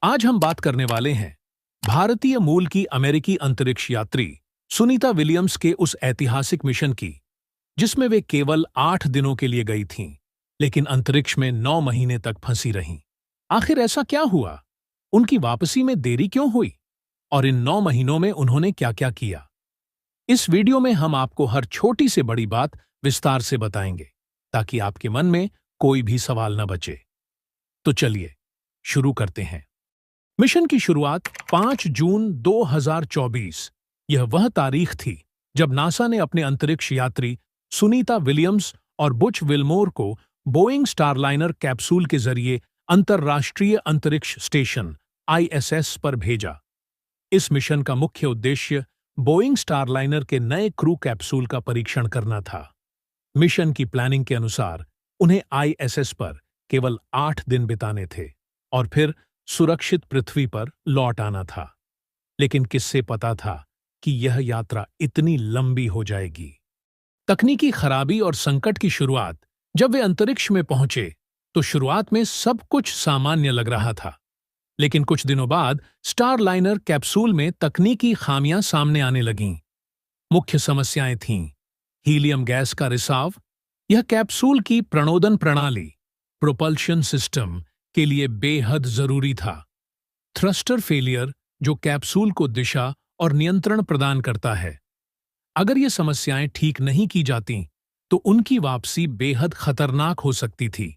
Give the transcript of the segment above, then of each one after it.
आज हम बात करने वाले हैं भारतीय मूल की अमेरिकी अंतरिक्ष यात्री सुनीता विलियम्स के उस ऐतिहासिक मिशन की, जिसमें वे केवल 8 दिनों के लिए गई थीं, लेकिन अंतरिक्ष में 9 महीने तक फंसी रहीं। आखिर ऐसा क्या हुआ? उनकी वापसी में देरी क्यों हुई? और इन 9 महीनों में उन्होंने क्या-क्या किया? इस वीडियो में हम आपको हर छोटी से बड़ी बात विस्तार से बताएंगे, ताकि आपके मन में कोई भी सवाल न बचे। तो चलिए शुरू करते हैं। मिशन की शुरुआत 5 जून 2024। यह वह तारीख थी जब नासा ने अपने अंतरिक्ष यात्री सुनीता विलियम्स और बुच विल्मोर को बोइंग स्टारलाइनर कैप्सूल के जरिए अंतर्राष्ट्रीय अंतरिक्ष स्टेशन ISS पर भेजा। इस मिशन का मुख्य उद्देश्य बोइंग स्टारलाइनर के नए क्रू कैप्सूल का परीक्षण करना था। मिशन की प्लानिंग के अनुसार उन्हें ISS पर केवल 8 दिन बिताने थे और फिर सुरक्षित पृथ्वी पर लौट आना था। लेकिन किससे पता था कि यह यात्रा इतनी लंबी हो जाएगी? तकनीकी खराबी और संकट की शुरुआत। जब वे अंतरिक्ष में पहुंचे तो शुरुआत में सब कुछ सामान्य लग रहा था, लेकिन कुछ दिनों बाद स्टारलाइनर कैप्सूल में तकनीकी खामियां सामने आने लगीं। मुख्य समस्याएं थीं हीलियम गैस का रिसाव। यह कैप्सूल की प्रणोदन प्रणाली प्रोपल्शन सिस्टम के लिए बेहद जरूरी था। थ्रस्टर फेलियर, जो कैप्सूल को दिशा और नियंत्रण प्रदान करता है। अगर ये समस्याएं ठीक नहीं की जाती तो उनकी वापसी बेहद खतरनाक हो सकती थी।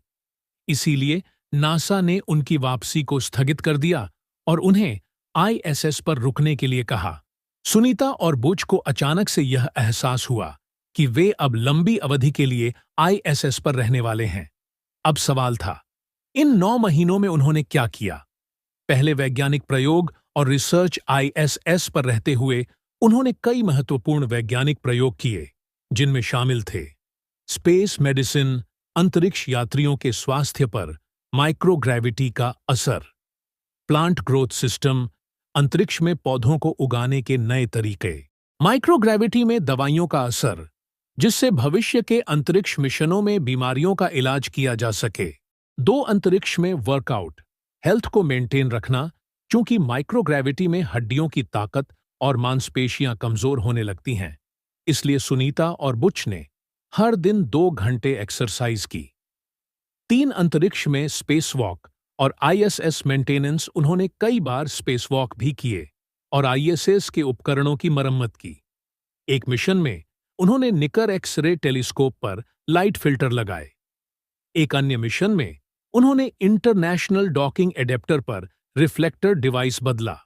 इसीलिए नासा ने उनकी वापसी को स्थगित कर दिया और उन्हें ISS पर रुकने के लिए कहा। सुनीता और बुच को अचानक से यह एहसास हुआ कि वे अब लंबी अवधि के लिए ISS पर रहने वाले हैं। अब सवाल था, इन 9 महीनों में उन्होंने क्या किया? पहले वैज्ञानिक प्रयोग और रिसर्च ISS पर रहते हुए उन्होंने कई महत्वपूर्ण वैज्ञानिक प्रयोग किए, जिनमें शामिल थे स्पेस मेडिसिन, अंतरिक्ष यात्रियों के स्वास्थ्य पर माइक्रोग्रेविटी का असर, प्लांट ग्रोथ सिस्टम, अंतरिक्ष में पौधों को उगाने के नए तरीके, माइक्रोग्रेविटी में दवाइयों का असर, जिससे भविष्य के अंतरिक्ष मिशनों में बीमारियों का इलाज किया जा सके। 2 अंतरिक्ष में वर्कआउट, हेल्थ को मेंटेन रखना, क्योंकि माइक्रोग्रेविटी में हड्डियों की ताकत और मांसपेशियां कमजोर होने लगती हैं। इसलिए सुनीता और बुच ने हर दिन 2 घंटे एक्सरसाइज की। 3 अंतरिक्ष में स्पेस वॉक और ISS मेंटेनेंस। उन्होंने कई बार स्पेस वॉक भी किए और ISS के उपकरणों की मरम्मत की। एक मिशन में उन्होंने निकर एक्स-रे टेलीस्कोप पर लाइट फिल्टर लगाए। एक अन्य मिशन में उन्होंने इंटरनेशनल डॉकिंग एडेप्टर पर रिफ्लेक्टर डिवाइस बदला।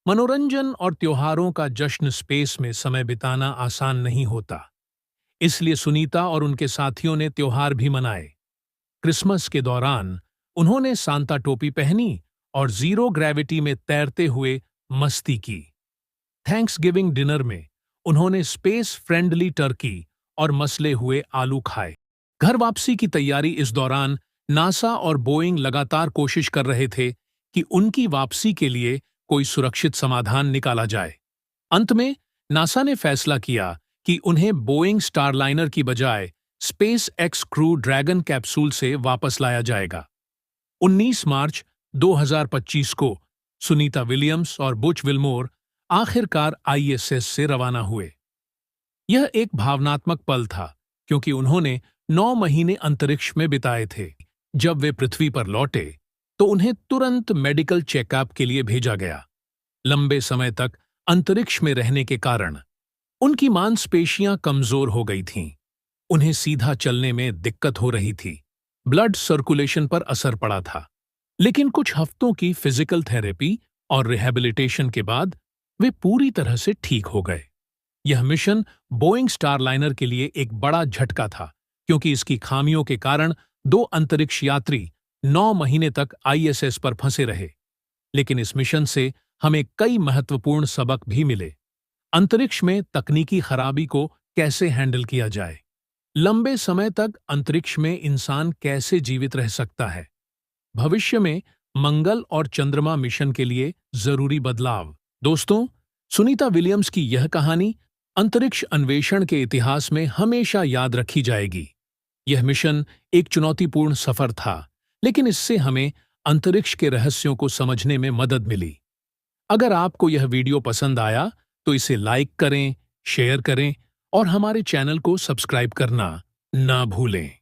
मनोरंजन और त्योहारों का जश्न स्पेस में समय बिताना आसान नहीं होता, इसलिए सुनीता और उनके साथियों ने त्योहार भी मनाए। क्रिसमस के दौरान उन्होंने सांता टोपी पहनी और जीरो ग्रेविटी में तैरते हुए मस्ती की। थैंक्सगिविंग डिनर में उन्होंने स्पेस फ्रेंडली टर्की और मसले हुए आलू खाए। घर वापसी की तैयारी। इस दौरान नासा और बोइंग लगातार कोशिश कर रहे थे कि उनकी वापसी के लिए कोई सुरक्षित समाधान निकाला जाए। अंत में नासा ने फैसला किया कि उन्हें बोइंग स्टारलाइनर की बजाय space x crew dragon capsule से वापस लाया जाएगा। 19 मार्च 2025 को सुनीता विलियम्स और बुच विल्मोर आखिरकार ISS से रवाना हुए। यह एक भावनात्मक पल था, क्योंकि उन्होंने 9 महीने अंतरिक्ष में बिताए थे। जब वे पृथ्वी पर लौटे तो उन्हें तुरंत मेडिकल चेकअप के लिए भेजा गया। लंबे समय तक अंतरिक्ष में रहने के कारण उनकी मांसपेशियां कमजोर हो गई थीं। उन्हें सीधा चलने में दिक्कत हो रही थी। ब्लड सर्कुलेशन पर असर पड़ा था। लेकिन कुछ हफ्तों की फिजिकल थेरेपी और रिहैबिलिटेशन के बाद वे पूरी तरह से ठीक हो गए। यह मिशन बोइंग स्टारलाइनर के लिए एक बड़ा झटका था, क्योंकि इसकी खामियों के कारण 2 अंतरिक्ष यात्री 9 महीने तक ISS पर फंसे रहे। लेकिन इस मिशन से हमें कई महत्वपूर्ण सबक भी मिले। अंतरिक्ष में तकनीकी खराबी को कैसे हैंडल किया जाए, लंबे समय तक अंतरिक्ष में इंसान कैसे जीवित रह सकता है, भविष्य में मंगल और चंद्रमा मिशन के लिए जरूरी बदलाव। दोस्तों, सुनीता विलियम्स की यह कहानी अंतरिक्ष अन्वेषण के इतिहास में हमेशा याद रखी जाएगी। यह मिशन एक चुनौतीपूर्ण सफर था, लेकिन इससे हमें अंतरिक्ष के रहस्यों को समझने में मदद मिली। अगर आपको यह वीडियो पसंद आया तो इसे लाइक करें, शेयर करें और हमारे चैनल को सब्सक्राइब करना ना भूलें।